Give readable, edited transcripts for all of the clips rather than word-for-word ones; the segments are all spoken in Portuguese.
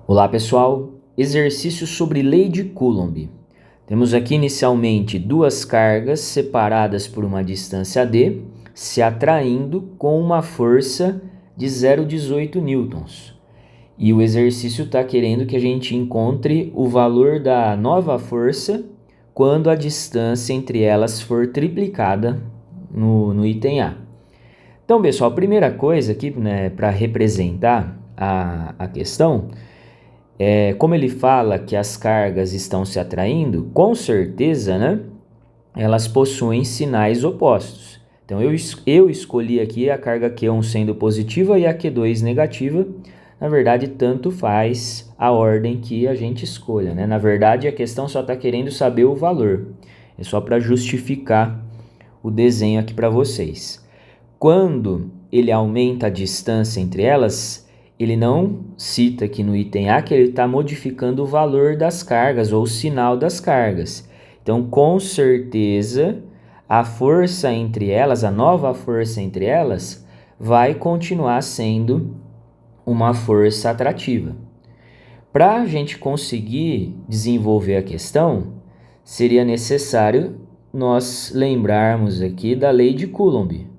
Olá pessoal, exercício sobre lei de Coulomb. Temos aqui inicialmente duas cargas separadas por uma distância d, se atraindo com uma força de 0,18 newtons. E o exercício está querendo que a gente encontre o valor da nova força quando a distância entre elas for triplicada no item A. Então pessoal, a primeira coisa aqui, para representar a questão, como ele fala que as cargas estão se atraindo, com certeza, elas possuem sinais opostos. Então, eu escolhi aqui a carga Q1 sendo positiva e a Q2 negativa. Na verdade, tanto faz a ordem que a gente escolha, né? Na verdade, a questão só está querendo saber o valor. É só para justificar o desenho aqui para vocês. Quando ele aumenta a distância entre elas, ele não cita aqui no item A que ele está modificando o valor das cargas ou o sinal das cargas. Então, com certeza, a força entre elas, a nova força entre elas, vai continuar sendo uma força atrativa. Para a gente conseguir desenvolver a questão, seria necessário nós lembrarmos aqui da lei de Coulomb.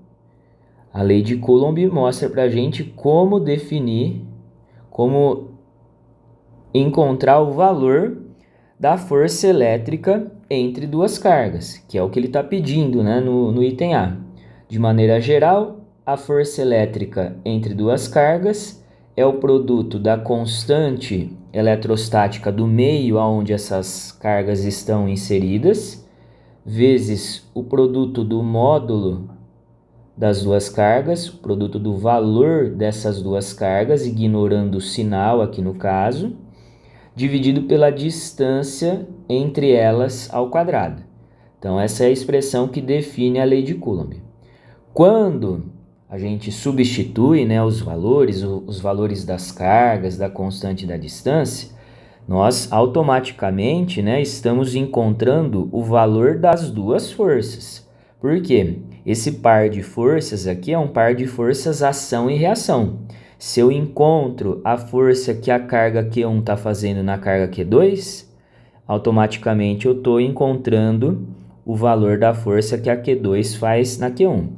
A lei de Coulomb mostra para a gente como definir, como encontrar o valor da força elétrica entre duas cargas, que é o que ele está pedindo, né, no item A. De maneira geral, a força elétrica entre duas cargas é o produto da constante eletrostática do meio onde essas cargas estão inseridas, vezes o produto do módulo das duas cargas, o produto do valor dessas duas cargas, ignorando o sinal aqui no caso, dividido pela distância entre elas ao quadrado. Então, essa é a expressão que define a lei de Coulomb. Quando a gente substitui, os valores das cargas, da constante e da distância, nós automaticamente, estamos encontrando o valor das duas forças. Por quê? Esse par de forças aqui é um par de forças ação e reação. Se eu encontro a força que a carga Q1 está fazendo na carga Q2, automaticamente eu estou encontrando o valor da força que a Q2 faz na Q1.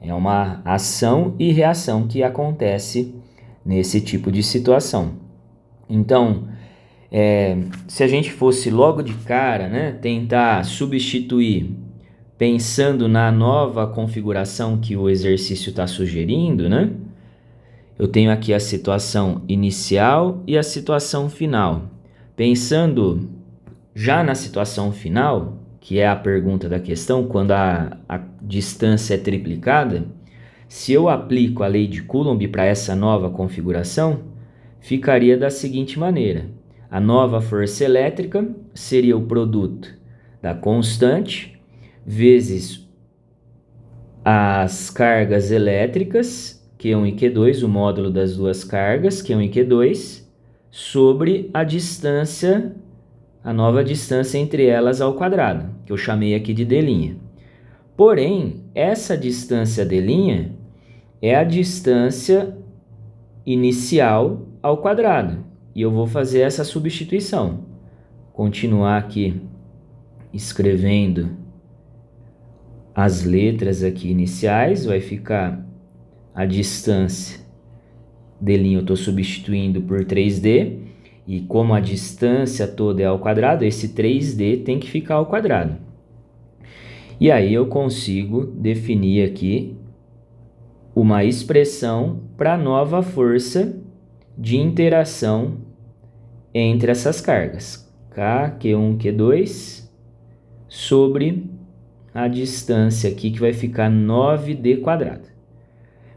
É uma ação e reação que acontece nesse tipo de situação. Então, se a gente fosse logo de cara, tentar substituir pensando na nova configuração que o exercício está sugerindo, eu tenho aqui a situação inicial e a situação final. Pensando já na situação final, que é a pergunta da questão, quando a distância é triplicada, se eu aplico a lei de Coulomb para essa nova configuração, ficaria da seguinte maneira. A nova força elétrica seria o produto da constante vezes as cargas elétricas, Q1 e Q2, o módulo das duas cargas, Q1 e Q2, sobre a distância, a nova distância entre elas ao quadrado, que eu chamei aqui de d'. Porém, essa distância d' é a distância inicial ao quadrado, e eu vou fazer essa substituição. Continuar aqui escrevendo as letras aqui iniciais, vai ficar a distância d' eu estou substituindo por 3D, e como a distância toda é ao quadrado, esse 3D tem que ficar ao quadrado. E aí eu consigo definir aqui uma expressão para a nova força de interação entre essas cargas, K, Q1, Q2, sobre a distância aqui que vai ficar 9D².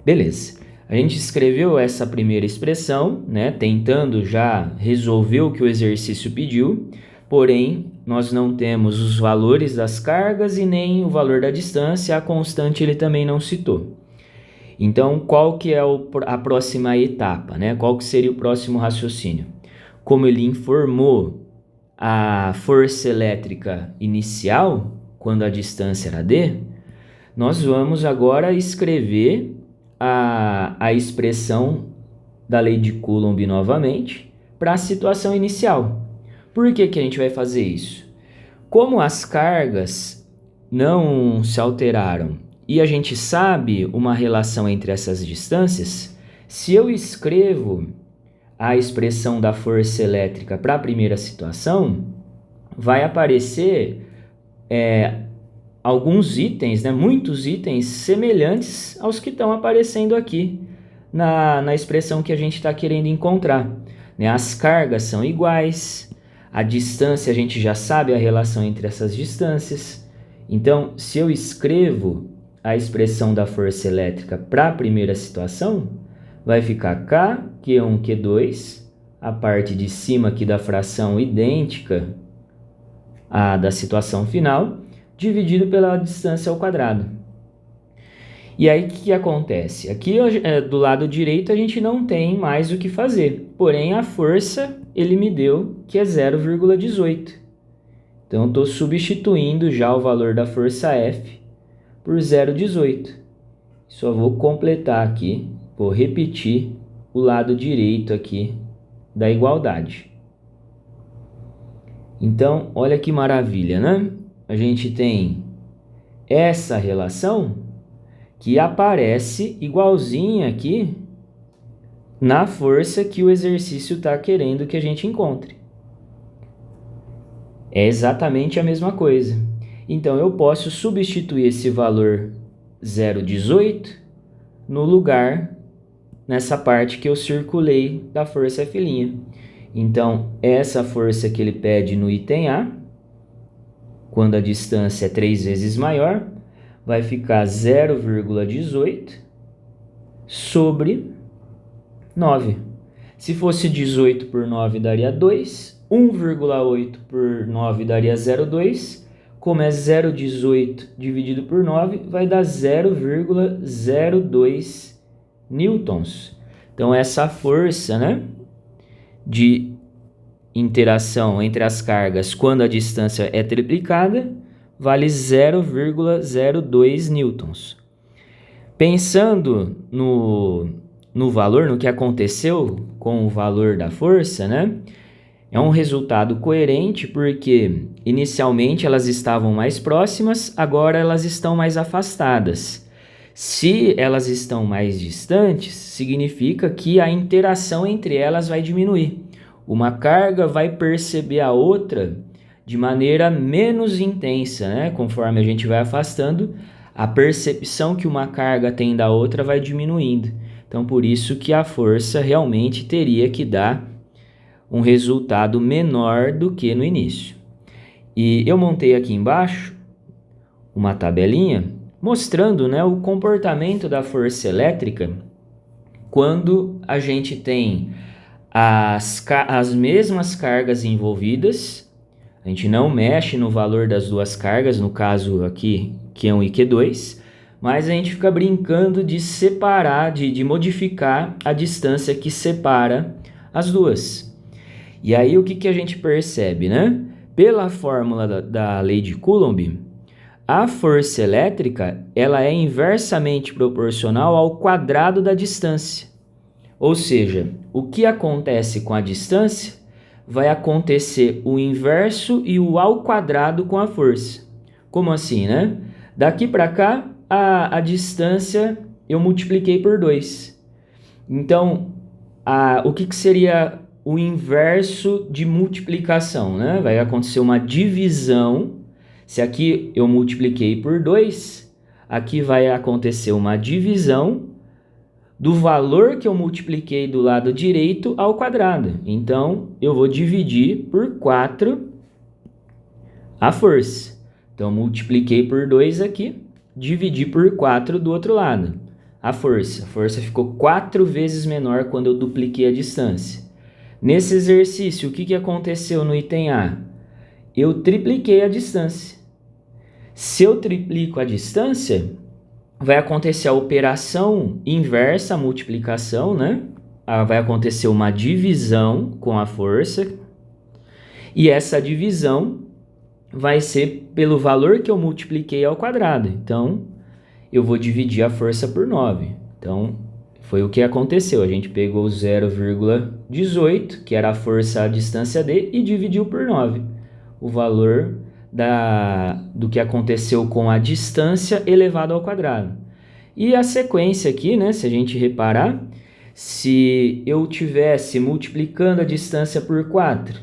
Beleza, a gente escreveu essa primeira expressão, tentando já resolver o que o exercício pediu, porém nós não temos os valores das cargas e nem o valor da distância, a constante ele também não citou. Então, qual que é a próxima etapa, Qual que seria o próximo raciocínio? Como ele informou a força elétrica inicial, quando a distância era d, nós vamos agora escrever a expressão da lei de Coulomb novamente para a situação inicial. Por que que a gente vai fazer isso? Como as cargas não se alteraram e a gente sabe uma relação entre essas distâncias, se eu escrevo a expressão da força elétrica para a primeira situação, vai aparecer alguns itens, né, muitos itens semelhantes aos que estão aparecendo aqui na expressão que a gente está querendo encontrar. Né? As cargas são iguais, a distância a gente já sabe a relação entre essas distâncias. Então, se eu escrevo a expressão da força elétrica para a primeira situação, vai ficar K, Q1, Q2, a parte de cima aqui da fração idêntica à da situação final, dividido pela distância ao quadrado. E aí o que acontece? Aqui do lado direito a gente não tem mais o que fazer, porém a força ele me deu que é 0,18. Então estou substituindo já o valor da força F por 0,18. Só vou completar aqui, vou repetir o lado direito aqui da igualdade. Então, olha que maravilha, né? A gente tem essa relação que aparece igualzinha aqui na força que o exercício está querendo que a gente encontre. É exatamente a mesma coisa. Então, eu posso substituir esse valor 0,18 no lugar, nessa parte que eu circulei da força F'. Então, essa força que ele pede no item A, quando a distância é 3 vezes maior, vai ficar 0,18 sobre 9. Se fosse 18 por 9 daria 2, 1,8 por 9 daria 0,2, como é 0,18 dividido por 9, vai dar 0,02 newtons. Então essa força, né, de interação entre as cargas quando a distância é triplicada, vale 0,02 newtons. Pensando no valor, no que aconteceu com o valor da força, né? É um resultado coerente porque inicialmente elas estavam mais próximas, agora elas estão mais afastadas. Se elas estão mais distantes, significa que a interação entre elas vai diminuir. Uma carga vai perceber a outra de maneira menos intensa, né? Conforme a gente vai afastando, a percepção que uma carga tem da outra vai diminuindo. Então, por isso que a força realmente teria que dar um resultado menor do que no início. E eu montei aqui embaixo uma tabelinha mostrando, né, o comportamento da força elétrica quando a gente tem as mesmas cargas envolvidas. A gente não mexe no valor das duas cargas, no caso aqui Q1 e Q2, mas a gente fica brincando de separar, de modificar a distância que separa as duas. E aí o que a gente percebe, né? Pela fórmula da lei de Coulomb, a força elétrica ela é inversamente proporcional ao quadrado da distância. Ou seja, o que acontece com a distância vai acontecer o inverso e o ao quadrado com a força. Como assim, né? Daqui para cá, a distância eu multipliquei por 2. Então, o que seria o inverso de multiplicação, né? Vai acontecer uma divisão. Se aqui eu multipliquei por 2, aqui vai acontecer uma divisão do valor que eu multipliquei do lado direito ao quadrado. Então, eu vou dividir por 4 a força. Então, multipliquei por 2 aqui, dividi por 4 do outro lado. A força ficou 4 vezes menor quando eu dupliquei a distância. Nesse exercício, o que aconteceu no item A? Eu tripliquei a distância. Se eu triplico a distância, vai acontecer a operação inversa, a multiplicação, né? Vai acontecer uma divisão com a força. E essa divisão vai ser pelo valor que eu multipliquei ao quadrado. Então, eu vou dividir a força por 9. Então, Foi o que aconteceu. A gente pegou 0,18, que era a força à distância D, e dividiu por 9. O valor do que aconteceu com a distância elevado ao quadrado. E a sequência aqui, né, se a gente reparar, se eu tivesse multiplicando a distância por 4,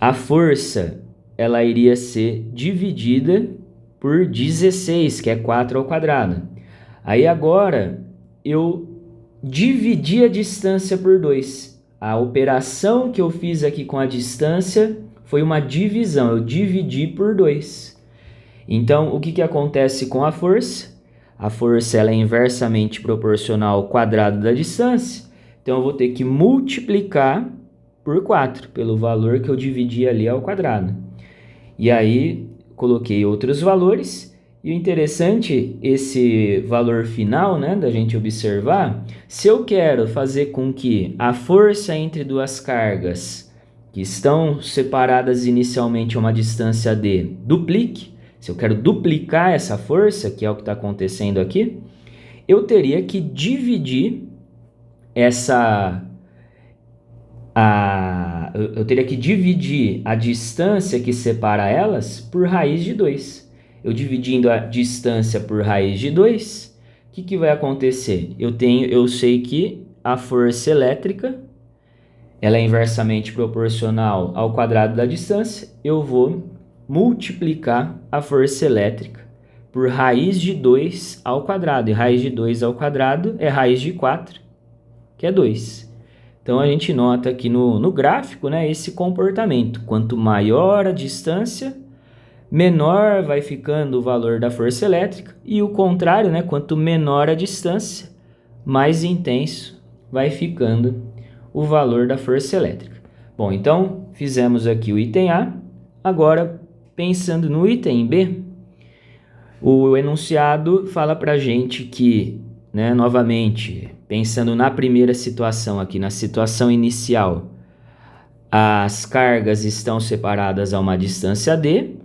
a força ela iria ser dividida por 16, que é 4 ao quadrado. Aí agora eu dividi a distância por 2. A operação que eu fiz aqui com a distância foi uma divisão, eu dividi por 2. Então, o que acontece com a força? A força ela é inversamente proporcional ao quadrado da distância, então eu vou ter que multiplicar por 4, pelo valor que eu dividi ali ao quadrado. E aí, coloquei outros valores, e o interessante, esse valor final, né, da gente observar, se eu quero fazer com que a força entre duas cargas que estão separadas inicialmente a uma distância d duplique, se eu quero duplicar essa força, que é o que está acontecendo aqui, eu teria que dividir a distância que separa elas por raiz de 2. Eu dividindo a distância por raiz de 2, o que vai acontecer? Eu sei que a força elétrica ela é inversamente proporcional ao quadrado da distância. Eu vou multiplicar a força elétrica por raiz de 2 ao quadrado. E raiz de 2 ao quadrado é raiz de 4, que é 2. Então, a gente nota aqui no gráfico, né, esse comportamento. Quanto maior a distância, menor vai ficando o valor da força elétrica. E o contrário, né, quanto menor a distância, mais intenso vai ficando o valor da força elétrica. Bom, então, fizemos aqui o item A. Agora, pensando no item B, o enunciado fala para a gente que, né, novamente, pensando na primeira situação aqui, na situação inicial, as cargas estão separadas a uma distância D,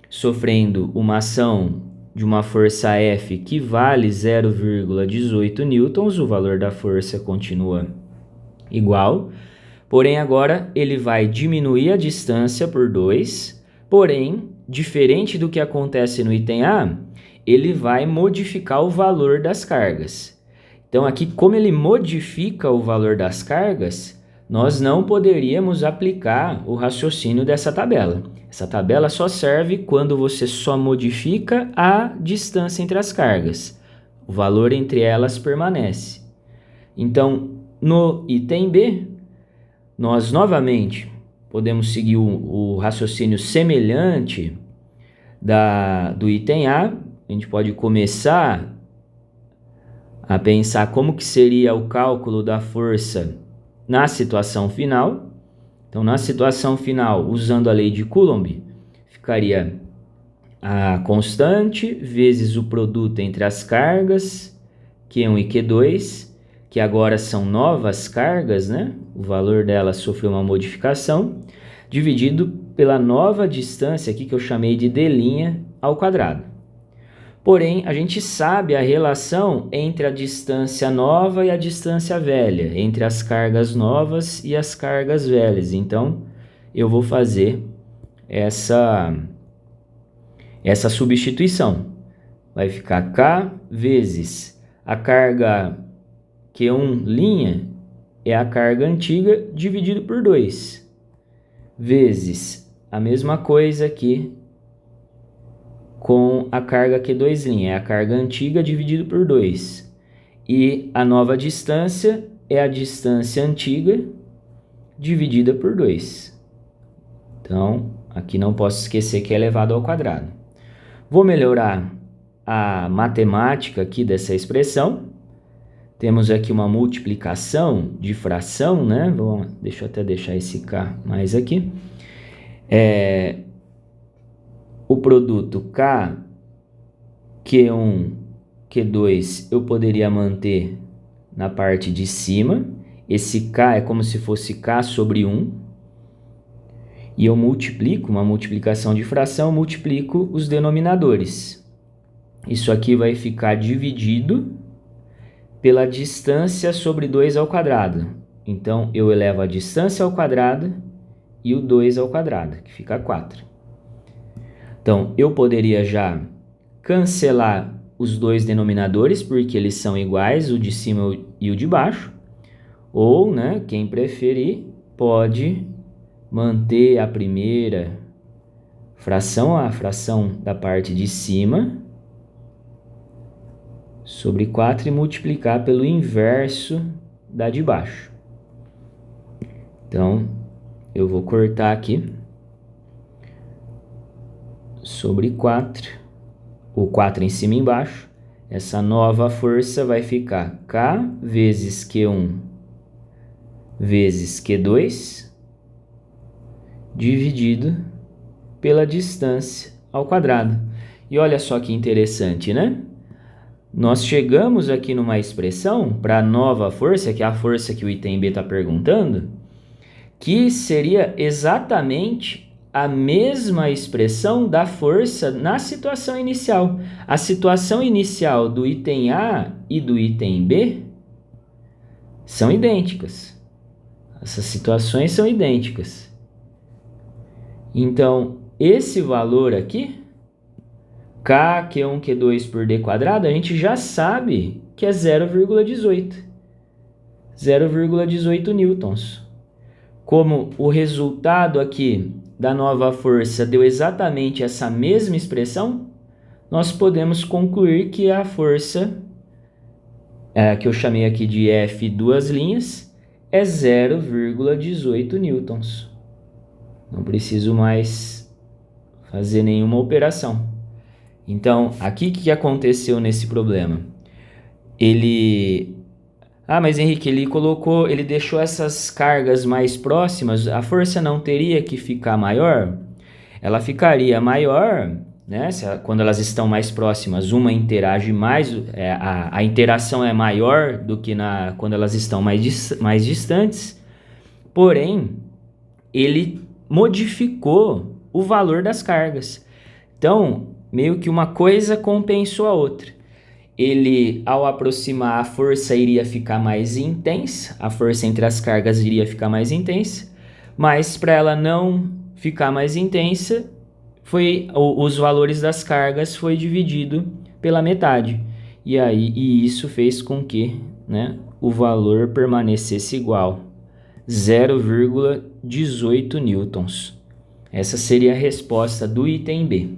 sofrendo uma ação de uma força F que vale 0,18 newtons, o valor da força continua igual, porém agora ele vai diminuir a distância por 2, porém, diferente do que acontece no item A, ele vai modificar o valor das cargas. Então aqui, como ele modifica o valor das cargas, nós não poderíamos aplicar o raciocínio dessa tabela. Essa tabela só serve quando você só modifica a distância entre as cargas. O valor entre elas permanece. Então, no item B, nós novamente podemos seguir o raciocínio semelhante do item A. A gente pode começar a pensar como que seria o cálculo da força na situação final. Então, na situação final, usando a lei de Coulomb, ficaria a constante vezes o produto entre as cargas, Q1 e Q2, que agora são novas cargas, né? O valor delas sofreu uma modificação, dividido pela nova distância aqui que eu chamei de d' ao quadrado. Porém, a gente sabe a relação entre a distância nova e a distância velha, entre as cargas novas e as cargas velhas. Então, eu vou fazer essa substituição. Vai ficar K vezes a carga Q1' é a carga antiga dividido por 2, vezes a mesma coisa aqui com a carga Q2', é a carga antiga dividido por 2. E a nova distância é a distância antiga dividida por 2. Então, aqui não posso esquecer que é elevado ao quadrado. Vou melhorar a matemática aqui dessa expressão. Temos aqui uma multiplicação de fração, né? Deixa eu até deixar esse K mais aqui. O produto K, Q1, Q2, eu poderia manter na parte de cima. Esse K é como se fosse K sobre 1. E eu multiplico, uma multiplicação de fração, multiplico os denominadores. Isso aqui vai ficar dividido pela distância sobre 2 ao quadrado. Então, eu elevo a distância ao quadrado e o 2 ao quadrado, que fica 4. Então, eu poderia já cancelar os dois denominadores, porque eles são iguais, o de cima e o de baixo. Ou, né, quem preferir, pode manter a primeira fração, a fração da parte de cima, sobre 4 e multiplicar pelo inverso da de baixo. Então, eu vou cortar aqui. Sobre 4, o 4 em cima e embaixo. Essa nova força vai ficar K vezes Q1 vezes Q2 dividido pela distância ao quadrado. E olha só que interessante, né? Nós chegamos aqui numa expressão para a nova força, que é a força que o item B está perguntando, que seria exatamente a mesma expressão da força na situação inicial. A situação inicial do item A e do item B são idênticas. Essas situações são idênticas. Então, esse valor aqui, K, Q1, Q2 por D quadrado, a gente já sabe que é 0,18. 0,18 newtons. Como o resultado aqui da nova força deu exatamente essa mesma expressão, nós podemos concluir que a força, que eu chamei aqui de F duas linhas, é 0,18 newtons. Não preciso mais fazer nenhuma operação. Então, aqui o que aconteceu nesse problema? Mas Henrique, ele deixou essas cargas mais próximas, a força não teria que ficar maior? Ela ficaria maior, né? Quando elas estão mais próximas, uma interage mais, a interação é maior do que quando elas estão mais distantes, porém, ele modificou o valor das cargas. Então, meio que uma coisa compensou a outra. Ele, ao aproximar, a força iria ficar mais intensa, a força entre as cargas iria ficar mais intensa, mas para ela não ficar mais intensa, os valores das cargas foi dividido pela metade. E isso fez com que, né, o valor permanecesse igual, 0,18 newtons. Essa seria a resposta do item B.